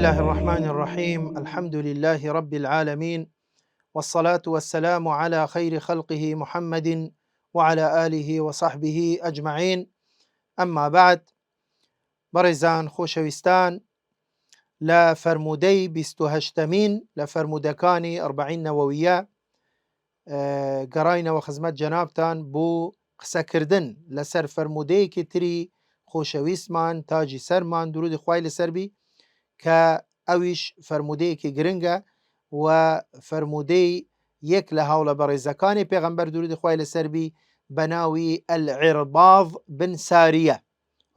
الله الرحمن الرحيم. الحمد لله رب العالمين، والصلاة والسلام على خير خلقه محمد وعلى آله وصحبه أجمعين. أما بعد، برزان خوشوستان لا فرمودي بستهشتمين لفرمودكاني 40 نووية قراينا وخزمت جنابتان بو قسە کردن لەسەر فەرمودەیەکی تری خۆشەویستمان تاجی سەرمان درودی خوای لەسەر بی کە ئەویش فەرمودەیەکی گرنگە و فەرمودەی یەک لە هاوڵە بەڕێزەکانی پێغەمبەر درودی خوای لەسەر بی بەناوی العرباض بن ساریە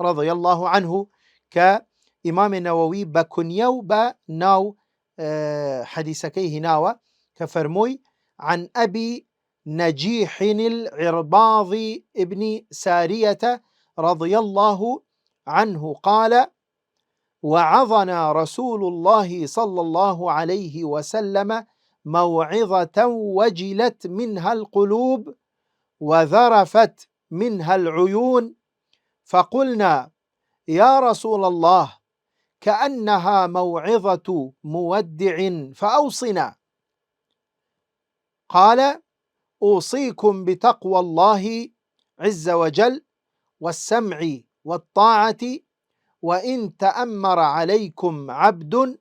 رضی الله عنه کە ئیمامی نەوەوی بە کونیە و بە ناو حەدیسەکەی هیناوە کە فەرمووی عن أبي نجيح العرباض ابن سارية رضي الله عنه قال: وعظنا رسول الله صلى الله عليه وسلم موعظة وجلت منها القلوب وذرفت منها العيون، فقلنا: يا رسول الله، كأنها موعظة مودع فأوصنا. قال: أوصيكم بتقوى الله عز وجل والسمع والطاعة، وإن تأمر عليكم عبد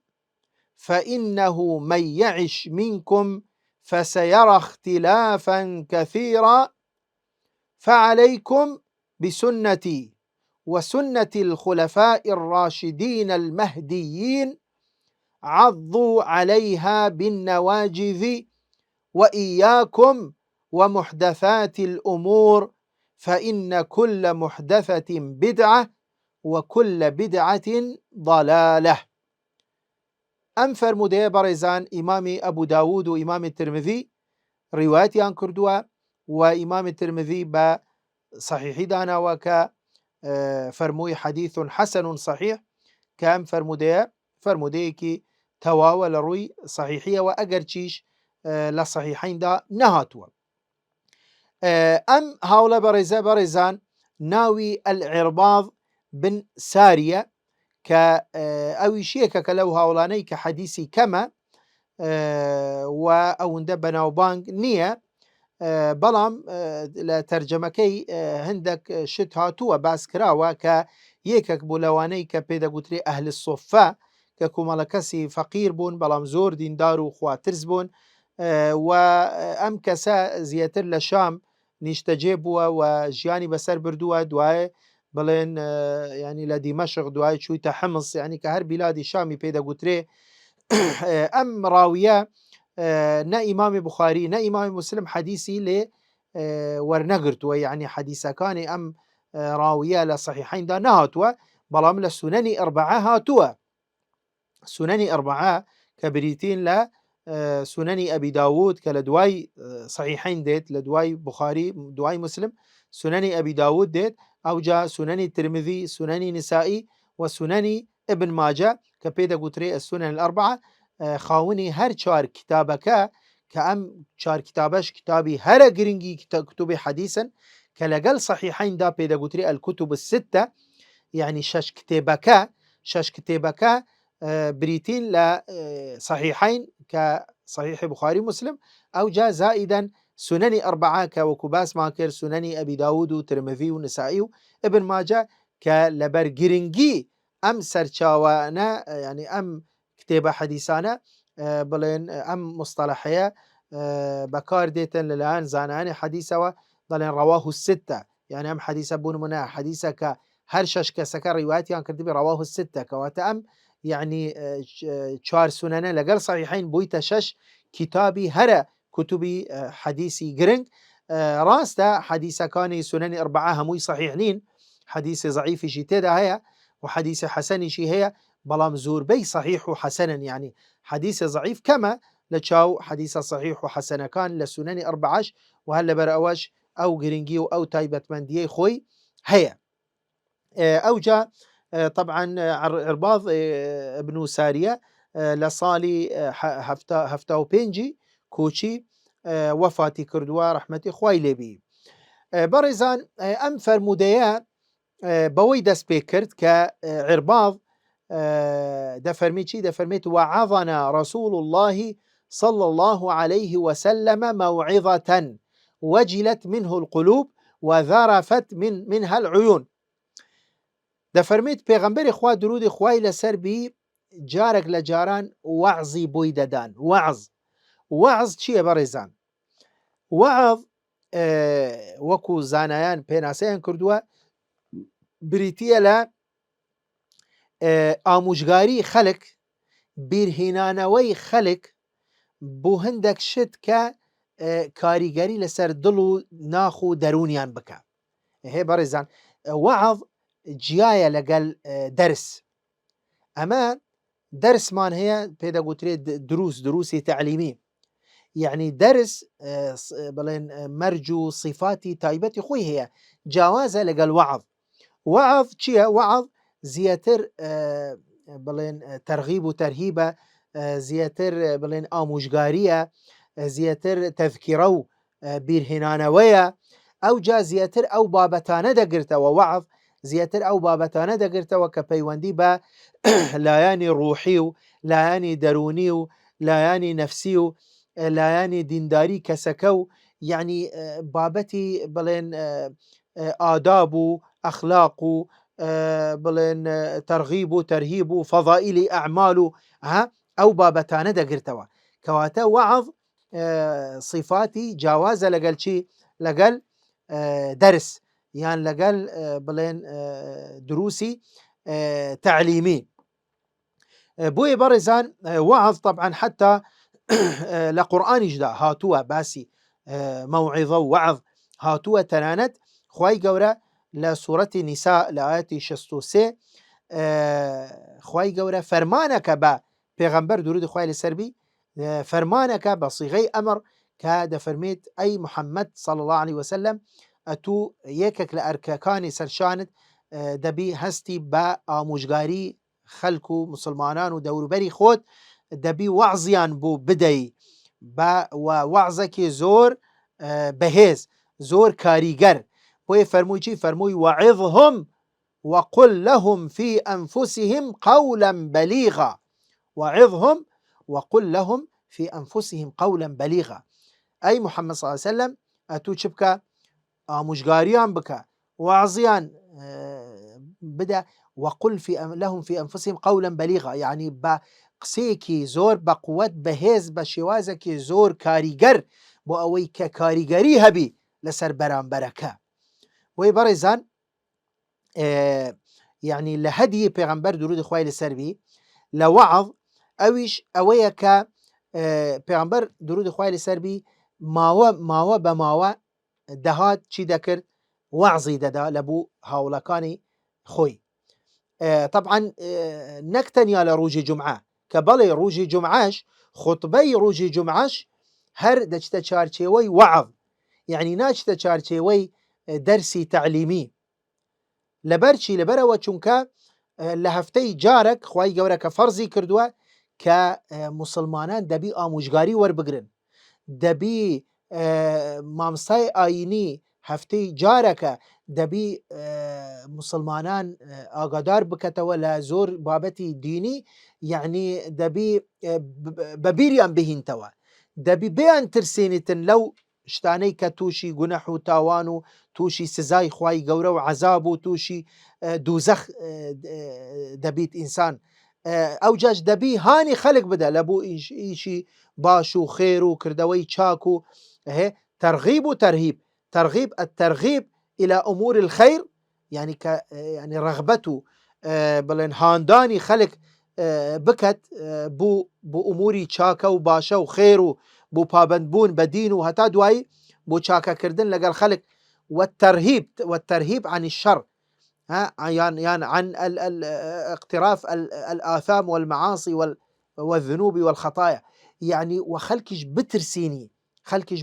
فإنه من يعش منكم فسيرى اختلافا كثيرا، فعليكم بسنتي وسنة الخلفاء الراشدين المهديين، عضوا عليها بالنواجذ، وإياكم ومحدثات الأمور، فإن كل محدثة بدعة وكل بدعة ضلالة. أم فرمودية برزان إمام أبو داود وإمام الترمذي روايتي عن كردوة، وإمام الترمذي بصحيح دانا وك فرموي حديث حسن صحيح، كام فرمودية كي تواول روي صحيحية وأجر تشيش لصحيحين دا نهاتوا. أم هاولا برزان ناوي العرباض بن سارية كأوي شيكا كلو هاولاني كحديثي كما وأوندا بناوبانج نية بلام لترجمكي هندك شت هاتوا باس كراوا كيكك بولواني كبيدا قتري أهل الصفة ككمالكسي فقير بون بلام زور ديندار وخواترز بون وأم كسا زياتر لشام نيشتجيبوا وجياني بسر بردوا دواي بلين يعني لدمشق دواي شويتا حمص يعني كهر بلاد شامي بيدا قتري أم راوية نا إمام بخاري نا إمام مسلم حديثي ل ورنقرتوا يعني حديثة كان أم راوية لصحيحين دا نهاتوا بلام لسنن أربعة هاتوا سنن أربعة كبريتين ل سنن أبي داود كالدواي صحيحين ديت لدواي بخاري دواي مسلم سنن أبي داود ديت أو جاء سنن الترمذي سنن نسائي وسنن ابن ماجه كبيدا قتري السنن الأربعة خاوني هر چار كتابك كأم چار كتابش كتابي هر جرنجي كتب حديثا كلقل صحيحين دا بيدا قتري الكتب الستة يعني شش كتابك بريتين لا صحيحين كصحيح بخاري مسلم أو جاء زائدا سنن أربعة كوكباس ماكر سنن أبي داود وترمذي ونسائي ابن ماجه كلبر جرنجي أم سرچاوانا يعني أم كتابة حديثانا بلين أم مصطلحية بكار ديتن للآن زاناني حديثة ضلين رواه الستة يعني أم حديثة بون منا حديثة كهرشش كسكر رواياتي عن كتبي رواه الستة كواتأم يعني چار سننه لقل صحيحين بويتا شش كتابي هر كتبي حديثي جرنج راستا حديثة كاني سنن أربعة هموي صحيحين حديث ضعيف شي تيدا هيا وحديث حسن شي هيا بلام زور بي صحيح وحسنا يعني حديث ضعيف كما لتشاو حديث صحيح وحسنا كان لسنن أربعش وهلا برأواش أو جرنجي أو تايبت مندية خوي هيا أو جاء طبعا عرباض ابن سارية لصالي هفتا وبينجي كوشي وفاتي كردوا رحمتي خوای لێبی بەڕێزان ئەم فەرمودەیە بەوەی دەست پێ کرد کە عرباض دفرمي چی دفرميت وعظنا رسول الله صلى الله عليه وسلم موعظة وجلت منه القلوب وذرفت منها العيون. دفرميت پیغمبر خوا درود خوای لسر بی جارك لجاران وعظي بوی ددان. وعظ چیه برزان؟ وعظ وەکو زانایان پێناسەیان کردووە بریتیە لە ئامۆژگاری خەڵک، بیرهێنانەوەی خەڵک بۆ هەندێک شت کە کاریگەری لەسەر دڵ و ناخ و دەرونیان بکە. هێ بەڕێزان، وعظ جیایە لەگەڵ دەرس. ئەمە دەرسمان هەیە پێدەگوترێت دروسی تعلیمی، یعنی دەرس بڵێن مەرج و صفاتی تایبەتی خۆی هەیە، جیاوازە لەگەڵ وعظ. وعظ چییە؟ وعظ زیاتر بڵێن تەرغیب و تەرهیبە، زیاتر بڵێن ئامۆژگاریە، زیاتر تەذکیرە و بیرهێنانەوەیە. ئەو جا زیاتر ئەو بابەتانە دەگرتەوە، وعظ زیاتر ئەو بابەتانە دەگرتەوە کە پەیوەندی بە لایانی ڕوحی و لایانی دەرونی و لایانی نەفسی و لایانی دینداری کەسەکە و یعنی بابەتی بڵێن ئاداب و ئەخلاق و بڵێن تەرغیب و تەرهیب و فەضائیلی ئەعمال و ئەو بابەتانە دەگرتەوە. کەواتە وعظ صفاتی جیاوازە لەگەڵ چی؟ لەگەڵ دەرس یان لەگەڵ بڵێن دروسی تعلیمی. بۆیە بەڕێزان وعظ طبعا حتى لە قورئانیشدا هاتووە باسی موعظە و وعظ هاتووە. تەنانەت خوای گەورە لە سوورەتی نیسا لە ئاەتی 63 خوای گەورە فەرمانەکە بە پێغەمبەر درود خوای لەسەر بی، فەرمانەکە بە صیغەی ئەمر کە دەفەرمێت ئەی محەممەد صلی الله عليه وسلم ئەتوو یەکێک لە ئەرکەکانی سەرشانت دەبی هەستی بە ئامۆژگاری خەلک و مسلمانان و دەوروبەری خۆت، دەبی وعزیان بۆ بدەی بە وعزێکی زۆر بەهێز، زۆر کاریگەر. بۆیە فەرمووی چی؟ فەرمووی وعظهم وقل لهم في أنفسهم قولا بليغا. وعظهم وقل لهم في أنفسهم قولا بليغا. أي محمد صلى الله عليه وسلم أتو چ بکە؟ ئامۆژگاریان بکە، وعزیان بدە. وقل لهم في أنفسهم قولا بليغا، يعني بە قسەیەکی زۆر بە قووەت بەهێز بە شێوازێکی زۆر کاریگەر بۆ ئەوەی کە کاریگەری هەبی لەسەر بەرامبەرەکە. بۆیە بەڕێزان یعنی لە هەدی پێغەمبەر درود خوای لەسەر بی لە وعظ ئەویش ئەوەیە کە پێغەمبەر درود خوای لەسەر بی ماوە بە ماوە دەهات چی دەکرد؟ وعزی دەدا لە بوو هاوڵەکانی خۆی. طبعا نەک تەنیا لە ڕۆژی جومعە، کە بەڵێ ڕۆژی جومعەش خوتبەی ڕۆژی جومعەش هەر دەچتە چارچێوەی وعظ، یعنی ناچتە چارچێوەی دەرسی تعلیمی. لەبەرچی؟ لەبەرەوە چونکە لە هەفتەی جارێک خوای گەورە کە فەرزی کردووە کە مسلمانان دەبی ئامۆژگاری وەربگرن، دەبی مامۆستای ئاینی هەفتەی جارەکە دەبی مسلمانان ئاگادار بکەتەوە لە زۆر بابەتی دینی، یعنی دەبی بەبیریان بهینتەوە، دەبی بێیان ترسێنیتن لەو شتانەی کە تووشی گونەح و تاوان و تووشی سزای خوای گەورە و عەزاب و تووشی دووزەخ دەبیت ئینسان. ئەو جاش دەبی هانی خەڵک بدە لە بۆ ئیشی باش و خێر و کردەوەی چاک و تەرغیب و تەرهیب. ترغيب الترغيب إلى أمور الخير، يعني يعني رغبة بلن هانداني خلق بكت بو أموري چاكا و باشا و خير و بو پابندبون بدين و هتا دواي بو چاكا كردن لقال خلق. والترهيب عن الشر، يعني عن اقتراف الآثام والمعاصي والذنوب والخطايا، يعني وخلكش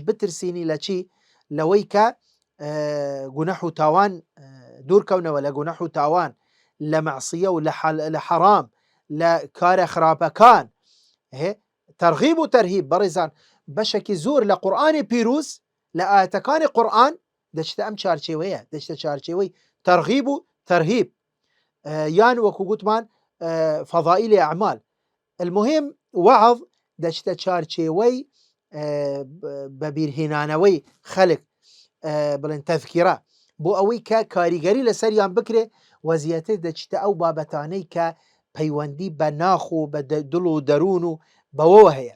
بترسيني لشي لەوەی کە گونەح و تاوان دوورکەونەوە لە گونەح و تاوان، لە مەعسیە و لە حەرام، لە کارە خراپەکان. تەرغیب و تەرهیب بەڕێزان بەشێکی زۆر لە قورئانی پیرۆز لە ئاەتەکانی قورئان دەچتە ئەم چارچێوەیە، دەچتە چارچێوەی تەرغیب و تەرهیب. یان وەکو گوتمان فضائل أعمال. المهم وعظ دەچتە چارچێوەی بەبیرهێنانەوەی خەڵک بڵێن تەذکیرە بۆ ئەوەی کە کاریگەری لەسەریان بکرێ و زیاتر دەچتە ئەو بابەتانەی کە پەیوەندی بە ناخ و بە دڵ و دەروون و بەوەوە هەیە.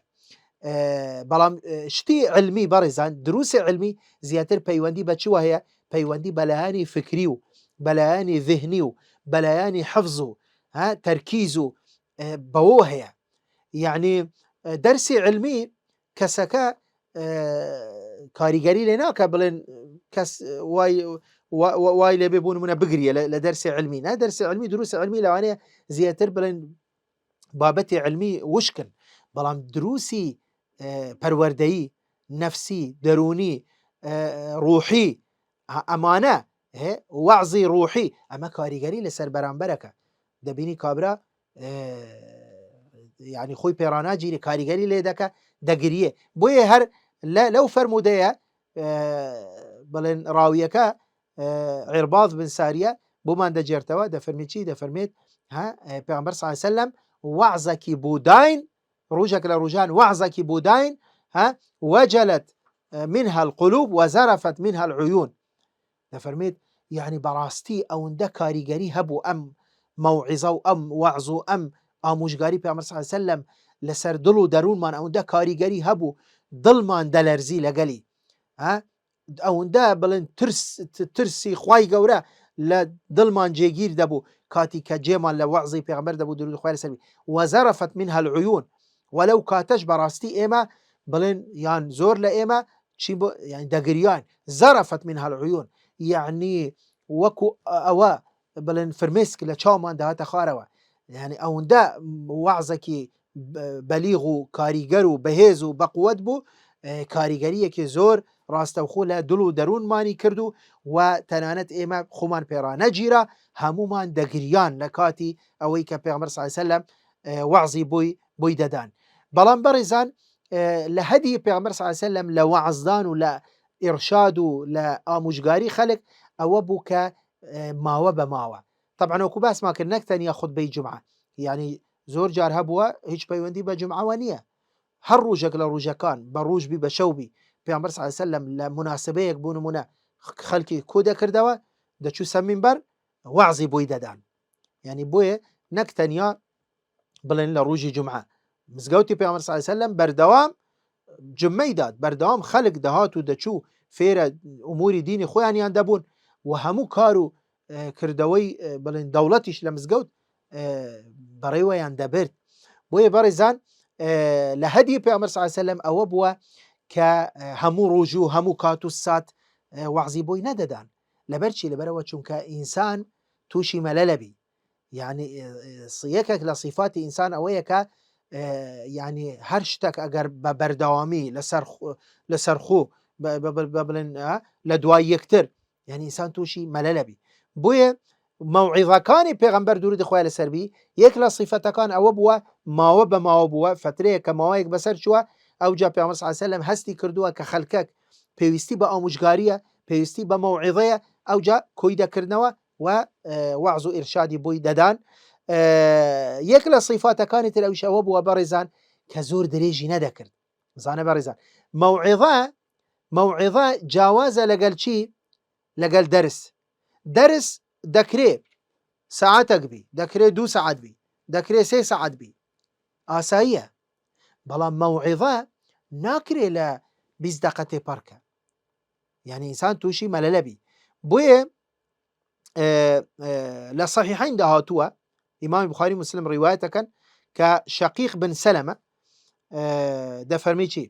بەڵام شتی علمی بەڕێزان دروسی علمی زیاتر پەیوەندی بە چوە هەیە؟ پەیوەندی بەلایانی فکری و بەلایانی ذهنی و بەلایانی حەفز و تەرکیز و بەوە هەیە. یعنی دەرسی علمی کەسەکە کاریگەری لێ ناکە بڵێن کەس وای لێ بێ بوون منە بگریە لە دەرسی علمی. نا دەرسی علمی دروسی علمی لەوانەیە زیاتر بڵێن بابەتی علمی وشکن، بەڵام دروسی پەروەردەیی نەفسی دەرونی ڕوحی ئەمانە وەعزی ڕوحی ئەمە کاریگەری لەسەر بەرامبەرەکە. دەبینی کابرا یعنی خۆی پێڕاناگیری کاریگەری لێ دەکە دەگریە. بۆیە هەر لەو فەرمودەیە بڵێن ڕاویەکە عێرباض بن ساریە بۆمان دەجێرتەوە دەفەرمێت چی؟ دەفەرمێت پێغەمبەر صلی الله علیه وسلم وعزەکی بوداین ڕۆژێک لە ڕۆژان وعزەکی بوداین وەجەلت منها القلوب وزرفت منها العيون. دەفەرمێت یعنی بەڕاستی ئەوەندە کاریگەری هەبوو ئەم مەوعیزە و ئەم وەعز و ئەم ئامۆژگاری پێغەمبەر صلی الله علیه وسلم لەسەر دڵ و دەروونمان ئەوەندە کاریگەری هەبوو دڵمان دەلەرزی لەگەلی ئەوەندە بڵێن ترسی خوای گەورە لە دڵمان جێگیر دەبوو کاتی کە جێمان لە وەعزی پێغەمبەر دەبوو درود خوای لەسەر بی. وزرفت منها العيون وەلەو کاتەش بەڕاستی ئێمە بڵێن یان زۆر لە ئێمە چی بۆ یعنی دەگریان. زرفت منها العيون یعنی وەکو ئەوە بڵێن فرمێسک لە چاومان دەهاتە خوارەوە. یعنی ئەوەندە وەعزێکی بەلیغ و کاریگەر و بەهێز و بەقووەت بوو کاریگەریەکی زۆر ڕاستەوخۆ لە دڵ و دەروونمانی کرد و تەنانەت ئێمە خۆمان پێڕانەگیرە هەمومان دەگریان لە کاتی ئەوەی کە پێغەمبەر صلی الله علیه وسلم وەعزی بۆی دەدان. بەڵام بەڕێزان لە هەدی پێغەمبەر صلی الله علیه وسلم لە وەعزدان و لە ئێرشاد و لە ئامۆژگاری خەڵک ئەوە بوو کە ماوە بە ماوە. طبعا وەکو باسمان کرد نەک تەنیا خوتبەی جومعە، یعنی زۆر جار هەبووە هیچ پەیوەندی بە جومعەوە نییە، هەر ڕۆژێک لە ڕۆژەکان بە ڕۆژبی بە شەوبی پێغەمبەر صلی الله علیه وسلم لە مناسبەیەک بوو نمونە خەڵکی کۆ دەکردەوە دەچوو سەر مینبەر وەعزی بۆی دەدان. یعنی بۆیە نەک تەنیا بڵێن لە ڕۆژی جومعە مزگەوتی پێغەمبەر صلی الله علیه وسلم بەردەوام جمعەی داد، بەردەوام خەڵک دەهات و دەچوو فێرە ئوموری دینی خۆیانیان دەبوون و هەموو کار و کردەوەی بڵێن دەوڵەتیش لە مزگەوت بەڕێوەیان دەبرد. بۆیە بەڕێزان لە هەدی پێغەمبەر صلی الله علیه وسلم ئەوە بووە کە هەموو ڕۆژ و هەموو کات و سات وەعزی بۆی نەدەدان. لەبەرچی لەبەرەوە چونکە ئینسان تووشی مەلەلەبی، یعنی یەکێک لە صیفاتی ئینسان ئەوەیە کە یعنی هەر شتێک ئەگەر بە بەردەوامی لەسەر خۆ بڵێن لە دوای یەکتر یعنی ئینسان تووشی مەلەلەبی. بۆیە مەوعیزەکانی پێغەمبەر درودی خوای لەسەر بی یەک لە صیفەتەکان ئەوە بووە ماوە بە ماوە بووە، فترەیە کە ماوەیەک بەسەر چووە ئەوجا پێغەمبەر صلی الله علیه وسلم هەستی کردووە کە خەڵکەک پێویستی بە ئامۆژگاریە، پێویستی بە مەوعیزەیە، ئەوجا کۆی دەکردنەوە و وەعز و ئیرشادی بۆی دەدان. یەک لە صیفاتەکانی تر ئەویش ئەوە بووە بەڕێزان کە زۆر درێژی نەدەکرد. زانە بەڕێزان مەوعیزە جیاوازە لەگەل چی؟ لەگەل دەرس دەکرێت سەعاتێک بی، دەکرێت 2 سەعات بی، دەکرێت 3 سەعات بی، ئاساییە. بەڵام مەوعیزە ناکرێت لە 20 دقە تێپەڕکە، یعنی ئینسان تووشی مەلەلەبی. بۆیە لە صەحیحەین داهاتووە ئیمامی بوخاری مسلم ڕیوایەتەکەن کە شەقیق بن سەلەمە دەفەرمێت چی؟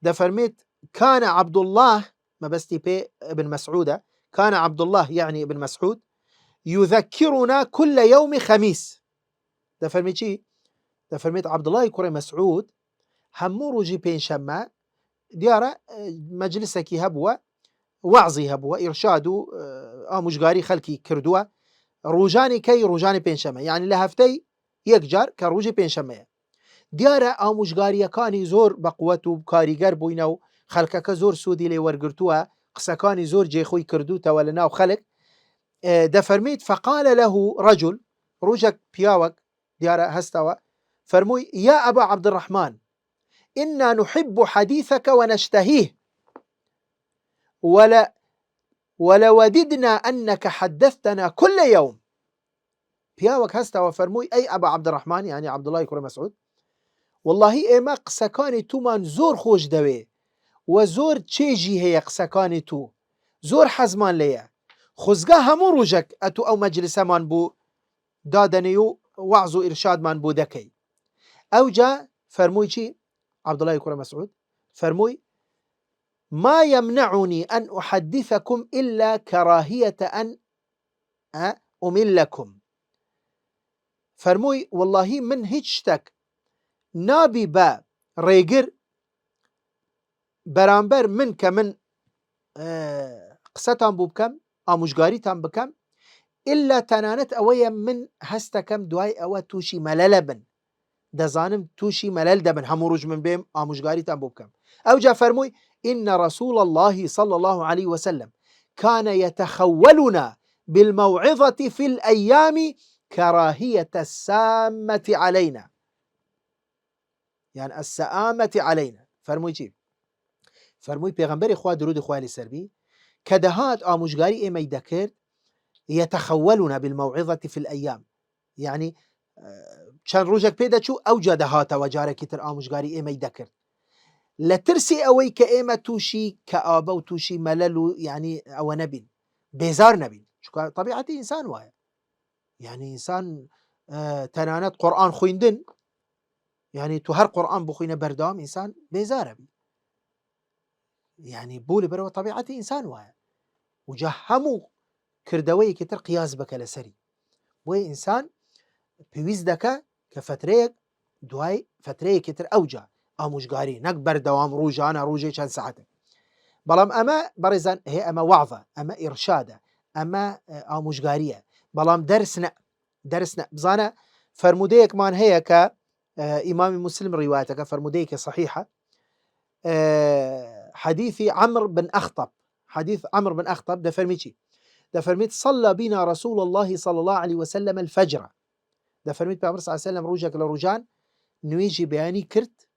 دەفەرمێت كان عبد الله مەبەستی پێ ابن مسعودە، كان عبد الله يعني ابن مسعود يذكرنا كل يوم خميس. دەفەرمێت چی؟ دەفەرمێت عبد الله کوڕی مەسعود هەموو ڕۆژی پێنجشەممە دیارە مەجلسێکی هەبووە وەعزی هەبووە ئیرشاد و ئامۆژگاری خەڵکی کردووە ڕۆژانی کەی ڕۆژانی پێنجشەممە، یعنی لە هەفتەی یەک جار کە ڕۆژی پێنجشەممەیە. دیارە ئامۆژگاریەکانی زۆر بەقووەت و کاریگەر بووینە و خەڵکەکە زۆر سوودی لێ وەرگرتووە، قسەکانی زۆر جێخۆی کردوتەوە لە ناو خەڵک. دەفەرمێت فقال له رجل ڕۆژێک پیاوەک دیارە هەستەوە فەرمووی یا ئەبا عەبدڕەحمان إنا نحب حديثك ونشتهيه ولوددنا أنك حدثتنا كل يوم. پیاوەک هەستەوە فەرمووی ئەی ئەبا عەبدڕەحمان یعنی عەبدوڵای کوڕی مەسعود واللهی ئێمە قسەکانی تومان زۆر خۆش دەوێ و زۆر چێژی هەیە قسەکانی تو زۆر حەزمان لێیە خۆزگا هەموو ڕۆژێک ئەتو ئەو مەجلیسەمان بوو دادەنێ و وەعز و ئیرشادمان بۆ دەکەی. ئەوجا فەرمووی چی عەبدوڵای کوڕی مەسعود فەرمووی ما يمنعني أن أحدثكم إلا كراهية أن أملكم. فەرمووی واللهی من هیچ شتێک نابی بە ڕێگر بەرامبەر من کە من قسەتان بوو بکەم ئامۆژگاریتان بکەم ئللا تەنانەت ئەوەیە من هەستەکەم دوای ئەوە تووشی مەلەلە بن دەزانم تووشی مەلەل دەبن هەموو ڕۆژ من بێم ئامۆژگاریتان بوو بکەم. ئەوجا فەرمووی إن رسول الله صلى الله عليه وسلم كان يتخولنا بالموعظة في الأيام كراهية السامة علينا يعني السآمة علينا. فەرمووی چی فەرمووی پێغەمبەری خوا درود خوای لەسەر بی کە دەهات ئامۆژگاری ئێمەی دەکرد يتخولنا بالموعظة في الأيام يعني چەند ڕۆژێک پێدەچوو ئەوجا دەهاتەوە جارێکی تر ئامۆژگاری ئێمەی دەکرد لە ترسی ئەوەی کە ئێمە تووشی کەئابە و تووشی مەلەل و یعنی ئەوە نەبین بێزار نەبین چونکە طبیعەتی ئینسان وایە یعنی ئینسان تەنانەت قورئان خوێندن یعنی تو هەر قورئان بخوێنە بەردەوام ئینسان بێزارە بی یعنی بوو لەبەرەوە طبیعەتی ئینسان وایە وجا هەموو کردەوەیەکی تر قیاس بکە لەسەری بۆیە ئینسان پێویست دەکە کە فترەیەک دوای فترەیەکی تر ئەوجا ئامۆژگاری نەک بەردەوام ڕۆژانە ڕۆژێ چەند سەعاتە. بەڵام ئەمە بەڕێزان هەیە ئەمە وەعظە ئەمە ئیرشادە ئەمە ئامۆژگاریە بەڵام دەرس نە بزانە فەرمودەیەکمان هەیە کە ئیمامی مسلم ڕیوایەتەکە فەرمودەیەکی صحیحە حديث عمرو بن أخطب حديث عمرو بن أخطب دفرمي چی دفرميت صلى بنا رسول الله صلى الله عليه وسلم الفجر دفرميت بأمر صلى الله عليه وسلم روجك لروجان نويجي بياني كرت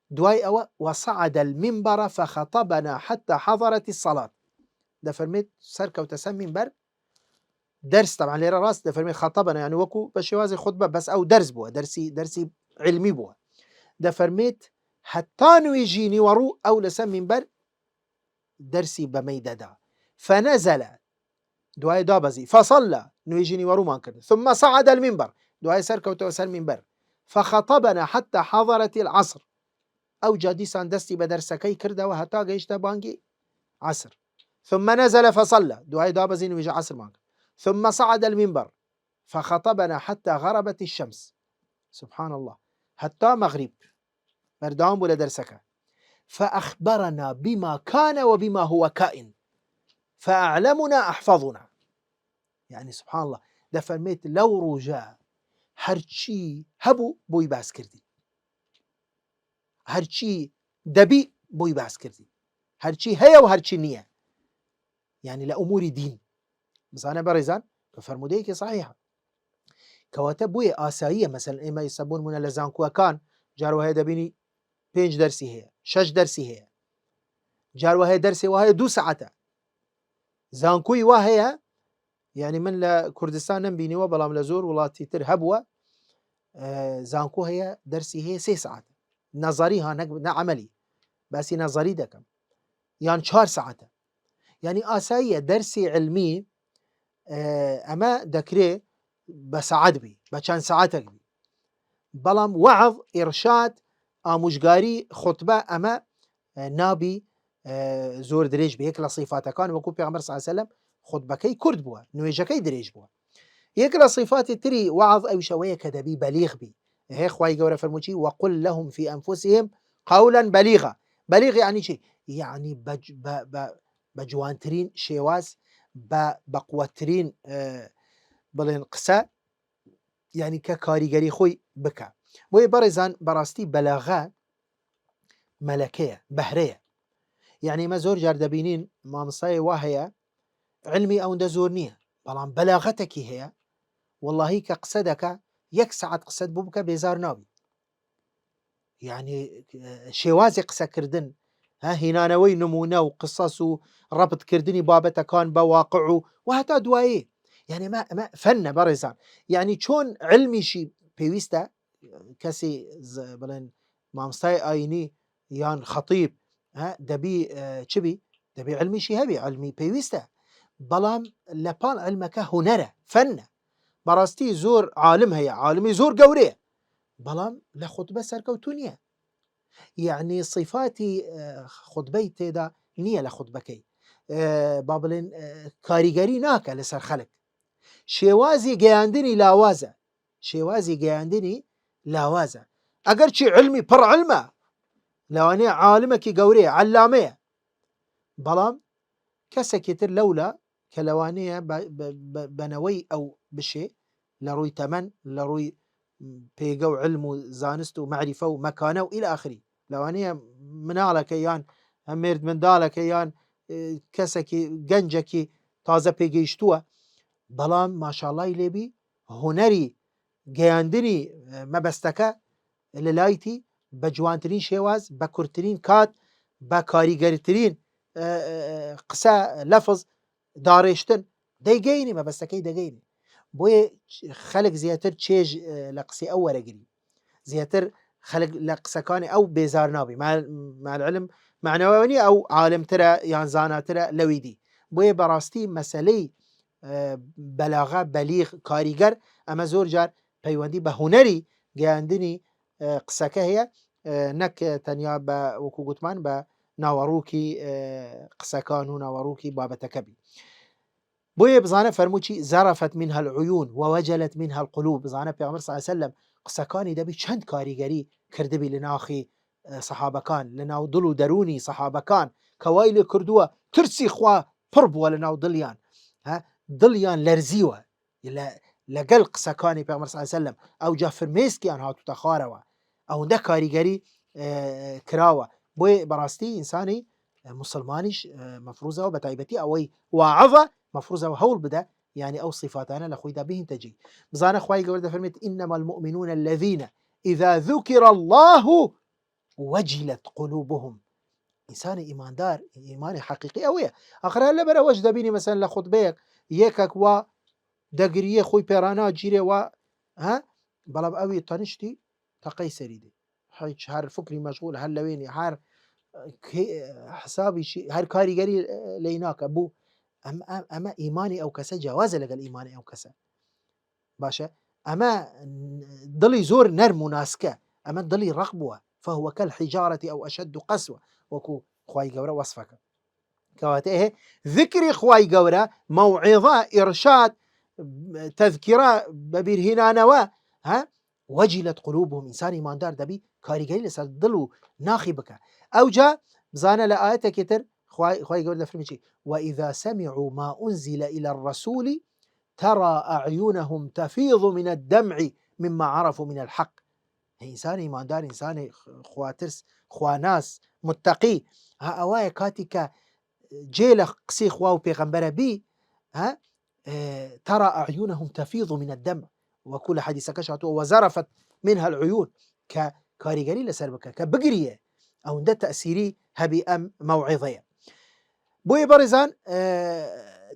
دواي أو وصعد المنبر فخطبنا حتى حضرت الصلاة دفرميت سركة وتسمي منبر درس طبعا ليرى راس دفرميت خطبنا يعني وكو بشوازي خطبة بس أو درس بوا درسي علمي بوا دفرميت حتى نويجيني ورو أو لسم منبر درسي بميددا فنزل دواي دابزي فصلى نويجيني ورو ما كان ثم صعد المنبر دواي سركة وتوسل منبر فخطبنا حتى حضرت العصر أو جاديسان دستي بدرسكي كردا وحتى قيشتا بانجي عصر ثم نزل فصلى دواي دابزي نويجي عصر ما كان ثم صعد المنبر فخطبنا حتى غربت الشمس سبحان الله حتى مغرب بردام ولا درسك فأخبرنا بما كان وبما هو كائن فأعلمنا أحفظنا يعني سبحان الله دفرميت لو رجاء هرچی هبو بوی باس کردی هرچی دبی بوی باس کردی هرچی هيا وهرچی نیه يعني لأمور دين مثلا برزان ففرموديك صحيحة كواتب بوي آسائية مثلا إما يسبون من لزانكوا كان جارو هيدا بيني 5 درسي هي 6 درسي هي جارو هي درسي وهي 2 ساعته زانكوي وهي يعني من لكردستان نبيني وبلام لزور ولاتي تر هبوة زانكو هي درسي هي 6 ساعات نظريها عملي بس نظري دكم يعني 4 ساعات يعني آسائية درسي علمي أما دكري بساعات بي بچان ساعتك بي بلام وعظ إرشاد آموشگاری خطبه أما نابي زور دريج بيك لصفاته كان وكو پیغمبر صلى الله عليه وسلم خطبكي كرد بوا نويجكي دريج بوا يك لصفات تري وعظ أو شوية كدبي بليغ بي هي خواي قورة فرموشي وقل لهم في أنفسهم قولا بليغا بليغ يعني شيء يعني بجوانترين شواز بقوترين بلين قساء يعني ككاريگري خوي بكا بوي برزان براستي بلاغة ملكية بهرية يعني ما زور جار دبينين ما مصاي وهي علمي أو زور نية بلان بلاغتك هي والله كقصدك یەک سەعات قسەت بوو بکە بێزار نابی. یعنی شێوازی قسەکردن هینانەوەی نمونە و قسەس و ڕەبتکردنی بابەتەکان بە واقع و هەتا دوایێ، یعنی ئەمە فەنە بەڕێزان. یعنی چۆن علمیشی پێویستە کەسی بڵێن مامۆستای ئاینی یان خەتیب دەبی چبی دەبی علمیشی هەبێ، علمی پێویستە، بەڵام لە پاڵ علمەکە هونەرە، فەنە. بەڕاستی زۆر عالم هەیە، عالمی زۆر گەورەیە، بەڵام لە خوتبە سەرکەوتوو نییە. یعنی صفاتی خوتبەی تێدا نییە لە خوتبەکەی، با بڵێن کاریگەری ناکە لەسەر خەڵک، شێوازی گەیاندنی لاوازە، شێوازی گەیاندنی لاوازە. ئەگەر چی علمی پڕ علمە، لەوانەیە عالمێکی گەورەیە، عەلامەیە، بەڵام کەسێکی تر لەولا کە لەوانەیە بەنەوەی ئەو بشێ لە ڕووی تەمەن، لە ڕووی پێگە و علم و زانست و معریفە و مەکانە و ئیلی ئاخری، لەوانەیە مناڵەکە یان مێرد منداڵەکە یان کەسێکی گەنجێکی تازە پێگەیشتووە، بەڵام ماشاءڵڵای لێبی هونەری گەیاندنی مەبەستەکە لە لایتی بە جوانترین شێواز، بە کورتترین کات، بە کاریگەرترین قسە لەفز داڕێشتن دەیگەینی مەبەستەکەی دەگەینی. بۆیە خەڵک زیاتر چێژ لە قسەی ئەو وەرەگری، زیاتر خەڵک لە قسەکانی ئەو بێزار نابی، مالعلم معنەوە نیە ئەو عالمترە یان زاناترە لەوی دی. بۆیە بەڕاستی مەسەلەی بەلاغە، بەلیغ، کاریگەر، ئەمە زۆر جار پەیوەندی بە هونەری گەیاندنی قسەکە هەیە، نەک تەنیا بە وەکو گوتمان بە ناوەڕووکی قسەکان و ناوەڕووکی بابەتەکە بی. بۆیە بزانە فەرمووی زەرەفەت منها العیون ووەجەلت منها القلوب، بزانە پێغەمبەر صلی الله علیه وسلم قسەکانی دەبی چەند کاریگەری کردبی لە ناخی سەحابەکان، لە ناو دڵ و دەرونی سەحابەکان کە وای لێ کردووە ترسی خوا پڕ بووە لە ناو دڵیان، دڵیان لەرزیوە لەگەڵ قسەکانی پێغەمبەر صلی الله علیه وسلم، ئەوجا فرمێسکیان هاتوتە خوارەوە، ئەوەندە کاریگەری کراوە. بۆیە بەڕاستی ئینسانی مسلمانیش مەفروزەوە بە تایبەتی ئەوەی واعظە مەفروزەوە هەوڵ بدە، يعني ئەو صفاتانە لە خۆیدا بهینتە جێ. بزانە خوای گەورە دەفەرمێت إنما المؤمنون الذين إذا ذكر الله وجلت قلوبهم. ئینسانی ئیماندار، ئیمانی حەقیقی ئەوەیە. ئەخرا لەبەر ئەوەش دەبینی مەسەن لە خوتبەیەک یەکێک وا دەگریە خۆی پێڕانا گیرێ وا بەڵام ئەوی تەنیشتی تەقەی سەری دێ، هەر فکری مەشغول، هەر لەوێنی، هەر حسابیشی، هەر کاریگەری لێی ناکە بوو. ئەمە ئیمانی ئەو کەسە جیاوازە لەگەڵ ئیمانی ئەو کەسە، باشە. ئەمە دڵی زۆر نەرم و ناسکە، ئەمە دڵی ڕق بووە، فهو كالحجارة أو أشد قسوة، وەکو خوای گەورە وەصفەکە. کەواتە ذکری خوای گەورە، مەوعیظە، ئیرشاد، تەذکیرە، بەبیرهێنانەوە، وەجلت قلوبهم، ئینسانی ئیماندار دەبی کاریگەری لەسەر دڵ و ناخی بکە. ئەوجا بزانە لە ئاەتێکی تر خوای گەورە دەفەرمێ چی؟ وإذا سمعوا ما أنزل إلى الرسول ترى أعينهم تفيض من الدمع مما عرفوا من الحق. ئینسانی ئیماندار، ئینسانی خواترس، خواناس، متقی، ئەوایە کاتی کە جێ لە قسەی خوا و پێغەمبەرە بی، ترى أعينهم تفيض من الدمع، وەکو لە حەدیثەکەش هاتووە وزرفت منها العيون، کە کاریگەری لەسەر بکە، کە بگریە، ئەوەندە تەئسیری هەبی ئەم مەوعیظەیە. بۆیە بەڕێزان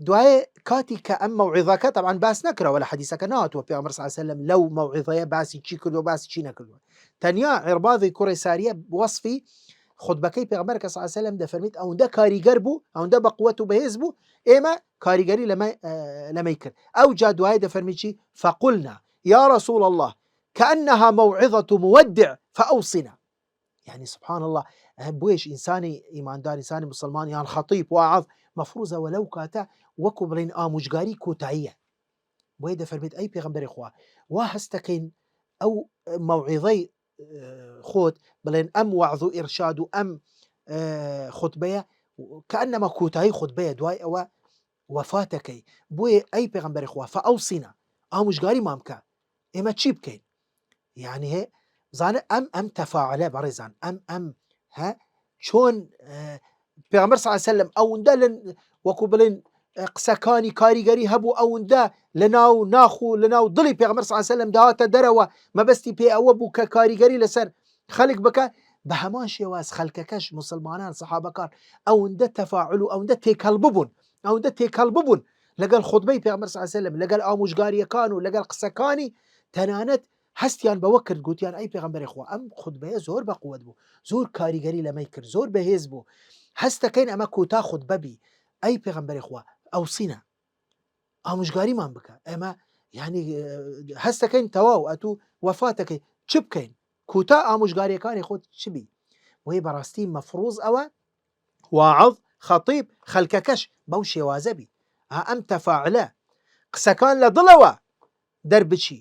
دوایێ کاتی کە ئەم مەوعیظەکە طبعا باس نەکراوە، لە حەدیثەکە نهاتووە پێغەمبەر صلی الله علیه وسلم لەو مەوعیظەیە باسی چی کردووە باسی چی نەکردووە. تەنیا عیرباضی کوڕی ساریە وەصفی خوتبەکەی پێغەمبەر کە صلی الله علیه وسلم دەفەرمێت ئەوەندە کاریگەر بوو، ئەوەندە بە قووەت و بەهێز بوو، ئێمە کاریگەری لەمەی کرد. ئەو جا دوایێ دەفەرمێت چی؟ فقلنا يا رسول الله كأنها موعظة مودع فأوصنا. يعني سبحان الله، بويش إنساني إيماندار، إنساني مسلمان، يعني خطيب واعظ مفروضة ولو كاتا وەکو بڵێن ئاموژگاری کۆتاییە. بۆیە دەفەرمێت ئەی پێغەمبەری خوا، وا هەستەکەین ئەو مەوعیظەی خۆت بڵێن ئەم وەعظ و ئیرشاد و ئەم خوتبەیە کەئەنەما کۆتایی خوتبەیە، دوای ئەوە وەفاتەکەی. بۆیە ئەی پێغەمبەری خوا فەئەوصینا، ئاموژگاری مام کە ئێمە چی بکەین. يعني هي زانە ئەم تەفاعلە بەڕێزان، ئەم چۆن پێغەمبەر صلی الله علیه وسلم ئەوەندە وەکو بڵێن قسەکانی کاریگەری هەبوو ئەوەندە لەناو ناخ و لەناو دڵی پێغەمبەر صلی الله علیه وسلم داهاتە دەرەوە مەبەستی پێ ئەوە بوو کە کاریگەری لەسەر خەڵک بکە بە هەمان شێواز خەڵکەکەش مسلمانان سەحابەکان ئەوەندە تەفاعل و ئەوەندە تێکەڵ ببوون لەگەڵ خوتبەی پێغەمبەر صلی الله علیه وسلم لەگەڵ ئامۆژگاریەکان و لەگەڵ قسەکانی تەنانەت هەستیان بەوە کرد گوتیان ئەی پێغەمبەری خوا ئەم خوتبەیە زۆر بەقووەت بوو زۆر کاریگەری لەمەی کرد زۆر بەهێز بوو هەستەکەین ئەمە کۆتا خوتبە بی ئەی پێغەمبەری خوا ئەوسینە ئامۆژگاریمان بکە ئێمە یعنی هەستەکەین تەواو ئەتوو وەفاتەکەی چ بکەین کوتا ئامۆژگاریەکانی خۆت چ بی وەی بەڕاستی مەفروض ئەوە واعظ خەتیب خەڵکەکەش بەو شێوازە بی ئەم تەفاعلە قسەکان لە دڵەوە دەربچی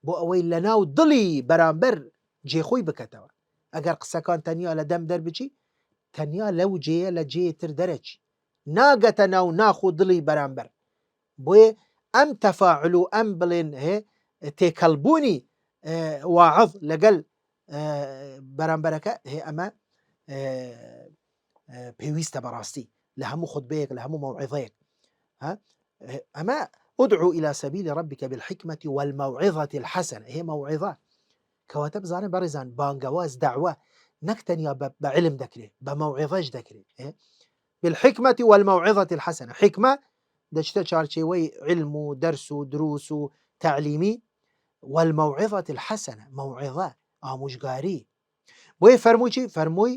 بۆ ئەوەی لەناو دڵی بەرامبەر جێخۆی بکەتەوە ئەگەر قسەکان تەنیا لە دەم دەربچی تەنیا لەو جێیە لە جێتر دەرەچی ناگەتە ناو ناخ و دڵی بەرامبەر بۆیە ئەم تەفاعل و ئەم بڵێن تێکەڵبوونی واعظ لەگەڵ بەرامبەرەکە ئەمە پێویستە بەڕاستی لە هەموو خوتبەیەک لە هەموو مەوعظەیەک ئەمە ادعو إلى سبيل ربك بالحكمة والموعظة الحسنة هي موعظة كواتە بزانێ بەڕێزان بانگەواز داوە نەک تەنیا بە علم دەکرێت بە موعظەش دەکرێت بالحكمة والموعظة الحسنة حكمة دەچتە چارچێوەی علم و دەرس و دروس و تعلیمی والموعظة الحسنة موعظة ئامۆژگاری بۆیە فەرمووی چی فەرمووی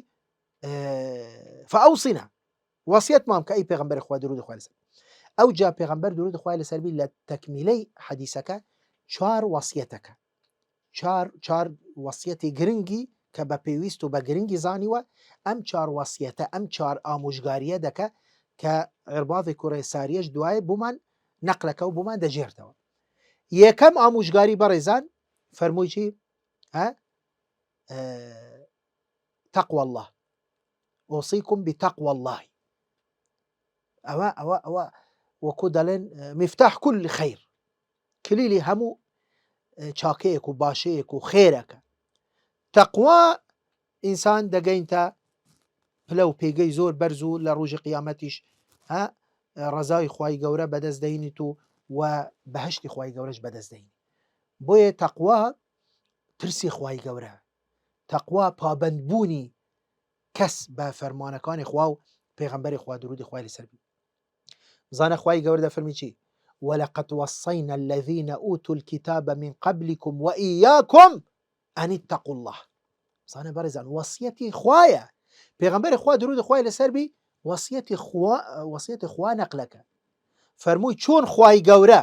فأوصنا وەسیەتمان بکە ئەی پێغەمبەری خوا درود خوای لەسەر ئەو جا پێغەمبەر درود خوای لەسەر بی لە تەکمیلەی حەدیسەکە چوار وەسیەتەکە چوار وەسیەتی گرنگی کە بە پێویست و بە گرنگی زانیوە ئەم چوار وەسیەتە ئەم چوار ئامۆژگاریە دەکە کە عێرباضی کوڕی ساریەش دوایە بوومان نەقلەکە و بوومان دەژێرتەوە یەکەم ئامۆژگاری بەڕێزان فەرمووی چی تقوى الله أوصيكم بتقوى الله أوا وەکو دەڵێن مفتاح كل خير کلیلی هەموو چاکەیەک و باشەیەک و خێرەکە تەقوا ئینسان دەگەینتە پلە و پێگەی زۆر بەرز و لە ڕۆژی قیامەتیش ڕەزای خوای گەورە بەدەست دەینیت و بەهەشتی خوای گەورەش بەدەست دەین بۆیە تەقوا ترسی خوای گەورە تەقوا پابەندبوونی کەس بە فەرمانەکانی خوا و پێغەمبەری خوا درودی خوای لەسەر بی زانە خوای گەورە دەفەرمی چی ولقد وصينا الذين أوتوا الكتاب من قبلكم وإياكم أن اتقوا الله زانە بەڕێزان وەسیەتی خوایە پێغەمبەری خوا درودی خوای لەسەر بی وەسیەتی خوا نەقلەکە فەرمووی چۆن خوای گەورە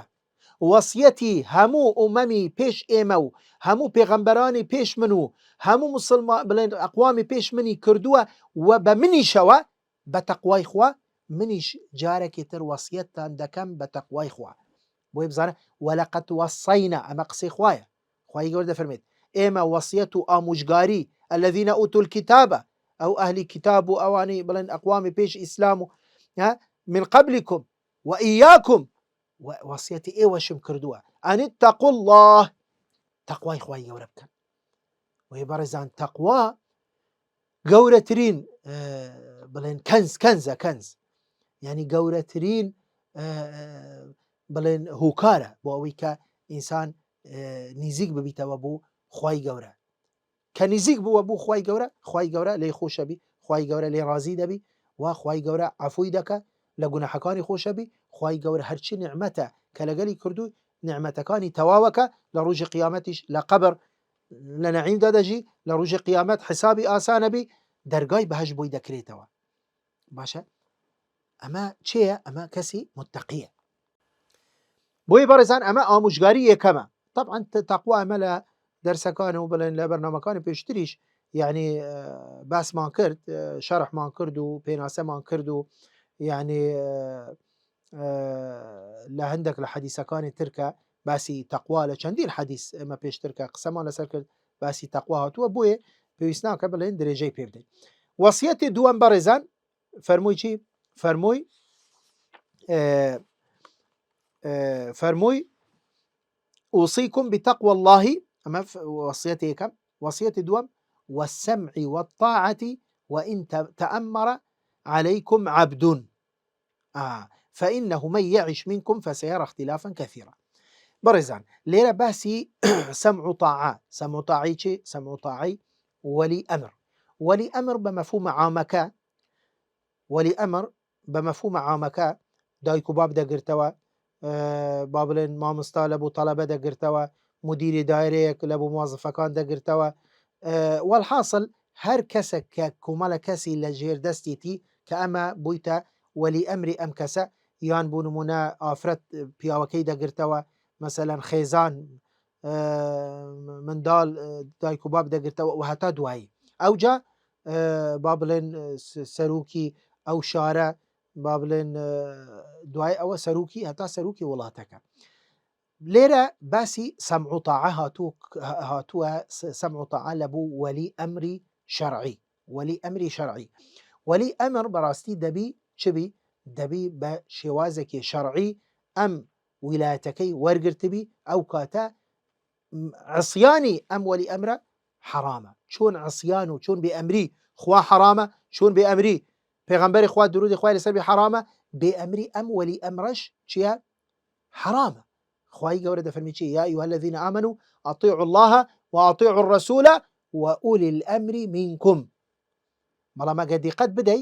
وەسیەتی هەموو ئومەمی پێش ئێمە و هەموو پێغەمبەرانی پێش من و هەموو مسلمان بڵێن ئەقوامی پێش منی کردووە و بە منیشەوە بە تەقوای خوا منیش جارێکی تر وەسیەتتان دەکەم بە تەقوای خوا بۆی بزانە وەلەقەد وەصەینا ئەمە قسەی خوایە خوای گەورە دەفەرمێت ئێمە وەسیەت و ئامۆژگاری الذين أوتوا الكتاب ئەو ئەهلی کتاب و ئەوانەی بڵێن ئەقوامی پێش ئیسلام و من قبلكم وإياكم وەسیەتی ئێوەشم کردووە ئەن اتقوا الله تەقوای خوای گەورە بکەن وەی بەڕێزان تەقوا گەورەترین بڵێن کەنز یعنی گەورەترین بڵێن هوکارە بۆ ئەوەی کە ئینسان نزیک ببیتەوە بۆ خوای گەورە کە نزیک بووە بوو خوای گەورە لێی خۆشەبی خوای گەورە لێ ڕازی دەبی و خوای گەورە عەفوی دەکە لە گوناحەکانی خۆشەبی خوای گەورە هەرچی نعمەتە کە لەگەلی کردو نعمەتەکانی تەواوەکە لە ڕۆژی قیامەتیش لە قەبر لە نەعیمدا دەژی لە ڕۆژی قیامەت حسابی ئاسانەبی دەرگای بەهەشت بۆی دەکرێتەوە باشە ئەمە چێە ئەمە کەسی متەقیە بۆی بەڕێزان ئەمە ئامۆژگاری یەکەمە طبعا تەقوا ئەمە لە دەرسەکان و بڵێن لە بەرنامەکانی پێشتریش یعنی باسمان کرد شەرحمان کرد و پێناسەمان کرد و یعنی لە هەندێک لە حەدیسەکانی ترکە باسی تەقوا لە چەندین حەدیس ئەمە پێشترکە قسەمان لەسەر کرد باسی تەقوا هاتووە بۆیە پێویست ناکە بڵێن درێژەی پێ بدەین وەسیەتی دووەم بەڕێزان فەرمووی چی فەرمووی أوصيكم بتقوى الله أما وصيتي كم وصيتي دوم والسمع والطاعة وإن تأمر عليكم عبد فإنه من يعش منكم فسيرى اختلافا كثيرا. بەڕێزان لێرە باسی سەمع و تاعە، سەمع و تاعی چی؟ سەمع و تاعی وەلی ئەمر. وەلی ئەمر بە مەفهومە عامەکە، وەلی ئەمر بە مەفهومە عامەکە دایک و باب دەگرتەوە، با بڵێن مامۆستا لە بۆ تەڵەبە دەگرتەوە، مدیری دایرەیەک لە بۆ موازفەکان دەگرتەوە، وەڵحاصل هەر کەسێک کە کۆمەڵە کەسی لە ژێردەستێتی کە ئەمە بوویتە وەلی ئەمری ئەم کەسە، یان بوو نمونە ئافرەت پیاوەکەی دەگرتەوە، مەسەلەن خێزان منداڵ دایک و باب دەگرتەوە و هەتا دوایی ئەوجا با بڵێن سەرروکی ئەو شارە، با بڵێن دوای ئەوە سەرروکی هەتا سەرروکی وڵاتەکە. لێرە باسی سەمع و تاعە هاتووە، سەمع و تاعە لە بوو وەلی ئەمری شەرعی، وەلی ئەمری شەرعی. وەلی ئەمر بەڕاستی دەبی چبی؟ دەبی بە شێوازێکی شەرعی ئەم ویلایەتەکەی وەرگرتبی، ئەو کاتە عسیانی ئەم وەلی ئەمرە حرامە. چۆن عسیان و چۆن بێئەمری خوا حرامە، چۆن بێئەمری پێغەمبەری خوا درودی خوای لەسەر بێ حرامە، بێئەمری ئەم وەلی ئەمرەش چییە؟ حرامە. خوای گەورە دەفەرمی چی؟ یا ئەیها الذین آمنوا ئەطیعوا الله وأطیعوا الرسول وأولی الأمر منکم. بەڵام ئەگەر دیقەت بدەی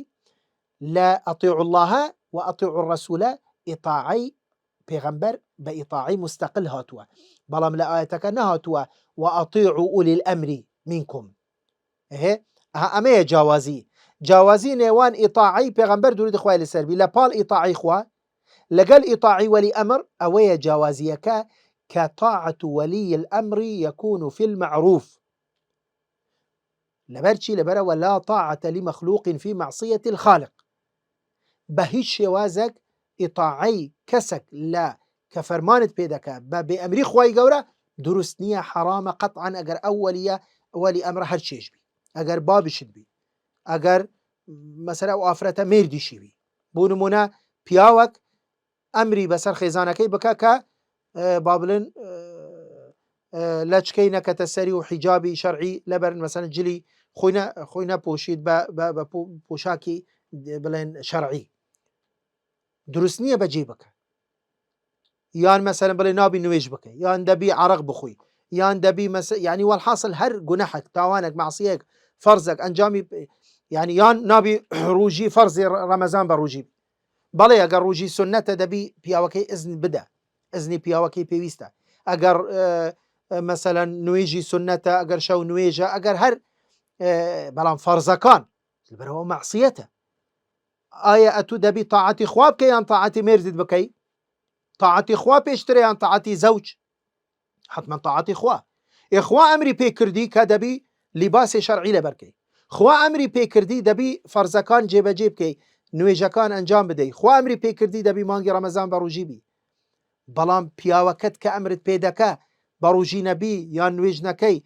لە ئەطیعوا الله وأطیعوا الرسول ئیطاعەی پێغەمبەر بە ئیطاعی مستەقل هاتووە، بەڵام لە ئاەتەکە نەهاتووە وأطیعوا أولی الأمر منکم. ئەمەیە جیاوازی نێوان ئیطاعی پێغەمبەر درودی خوای لەسەر بی لە پاڵ ئیطاعی خوا لەگەڵ ئیطاعی وەلی ئەمر، ئەوەیە جیاوازیەکە کە طاعة ولي الأمر يكون في المعروف. لەبەرچی لەبەرەوە لا طاعة لمخلوق في معصية الخالق. بە هیچ شێوازێک ئیطاعەی کەسێک لە کە فەرمانت پێ دەکا بە بێئەمری خوای گەورە دروست نییە، حرامە قەطعاً. ئەگەر ئەو وەلی ئەمرە هەر چێش بی، ئەگەر بابشت بی، ئەگەر مەسەلا ئەو ئافرەتە مێردیشی بی، بۆ نمونە پیاوەک ئەمری بەسەر خێزانەکەی بکە کە با بڵێن لەچکەی نەکەتە سەری و حیجابی شەرعی لەبەرن مەسەن جلی خۆی نەپۆشید بە پۆشاکی بڵێن شەرعی، دروست نییە بەجێ بکە، یان مەسەلەن بڵێ نابی نوێژ بکەی، یان دەبی عەرەق بخۆی، یان دەبی یعنی وەڵحاصل هەر گونەحێک تاوانێک مەعسیەیەک فەرزێک ئەنجامی، یعنی یان نابی ڕوژی فەرزی ڕەمەزان بە ڕوژی، بەڵێ ئەگەر ڕوژی سونەتە دەبی پیاوەکەی ئزن بدە، ئزنی پیاوەکەی پێویستە، ئەگەر مەسەلەن نوێژی سونەتە، ئەگەر شەو نوێژە، ئەگەر هەر بەڵام فەرزەکان لەبەرەوە مەعسیەتە. ئایا ئەتوو دەبی تاعەتی خوا بکەی یان تاعەتی مێردت بکەی؟ تاعەتی خوا پێشترە یان تاعەتی زەوج؟ حتمما تاعەتی خوا. خوا ئەمری پێکردی کە دەبی لیباسی شەرعی لەبەرکەی، خوا ئەمری پێکردی دەبی فەرزەکان جێبەجێ بکەی، نوێژەکان ئەنجام بدەی، خوا ئەمری پێکردی دەبی مانگی ڕەمەزان بە ڕوژی بی. بەڵام پیاوەکەت کە ئەمرت پێ دەکا بە ڕوژی نەبی یان نوێژ نەکەی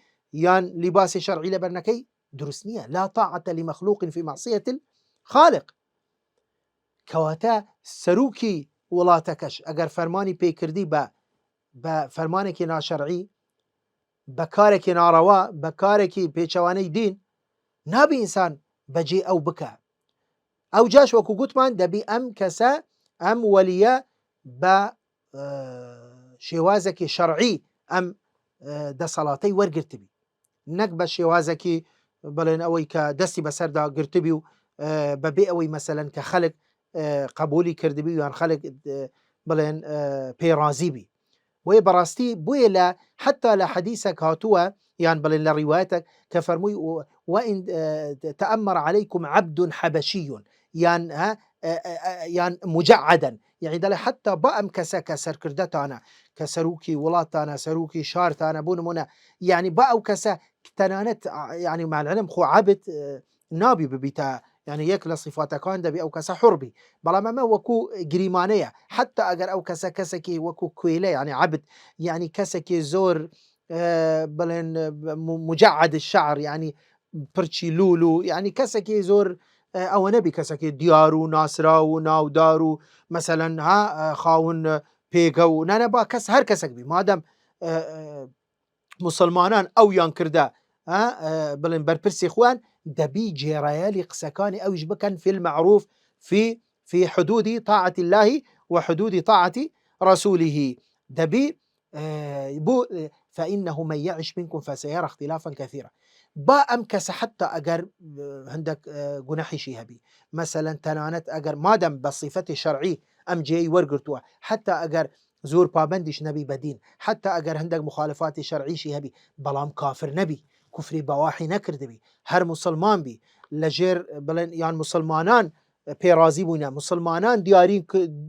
یان لیباسی شەرعی لەبەر نەکەی، دروست نییە. لا طاعة لمخلوق في معصية الخالق. کەواتە سەرروکی وڵاتەکەش ئەگەر فەرمانی پێکردی بە فەرمانێکی ناشەرعی، بە کارێکی ناڕەوا، بە کارێکی پێچەوانەی دین، نابی ئینسان بەجێ ئەو بکە. ئەو جاش وەکو گوتمان دەبی ئەم کەسە ئەم وەلیە بە شێوازێکی شەرعی ئەم دەسەڵاتەی وەرگرتبی، نەک بە شێوازێکی بڵێن ئەوەی کە دەستی بەسەردا گرتبی و بەبێ ئەوەی مەسەلەن کە خەڵک قبولی کردبی یان خەڵک بڵێن پێڕازی بی. بۆیە بەڕاستی بۆیە لە حتا لە حەدیثێک هاتووە یان بڵێن لە ڕیوایەتێک کە فەرمووی وئین تەئەمەر عەلەیکم عەبد حەبەشی یان مجعدا، یعنی دەڵێ حتا بە ئەم کەسە کە سەرکردەتانە، کە سەرروکی وڵاتانە، سەرروکی شارتانە، بوو نمونە، یعنی بە ئەو کەسە تەنانەت یعنی مالعلم خۆ عەبد نابی ببیتە، یعنی یەک لە صفاتەکان دەبی ئەو کەسە حوڕبی، بەڵام ئەمە وەکو گریمانەیە. حتا ئەگەر ئەو کەسە کەسێکی وەکو کوێلە، یعنی عەبد، یعنی کەسێکی زۆر بڵێن مجعد الشعر، یعنی پرچی لول و یعنی کەسێکی زۆر ئەوە نەبی، کەسێکی دیار و ناسرا و ناودار و مەسەلەن خاون پێگە و نانەبا کەس هەر کەسێک بی، مادەم مسلمانان ئەویان کردە بڵێن بەرپرسی خوان، دەبی جێڕایەلی قسەکانی ئەویش بکەن فی المعروف، فی في حدود طاعة الله وحدود طاعة رسوله. دبي بو فإنه من يعش منكم فسيرى اختلافا كثيرا. با أمكس حتى أجر عندك جناحي شيهبي مثلا تنانت أجر مادام بصفة شرعي أم جاي ورقرتوا حتى أجر زور بابندش نبي بدين حتى أجر عندك مخالفات شرعي شيهبي بلام كافر نبي كفري بواحي نكرد بي هر مسلمان بي لجير بلن يعني مسلمانان پیرازی بووینە مسلمانان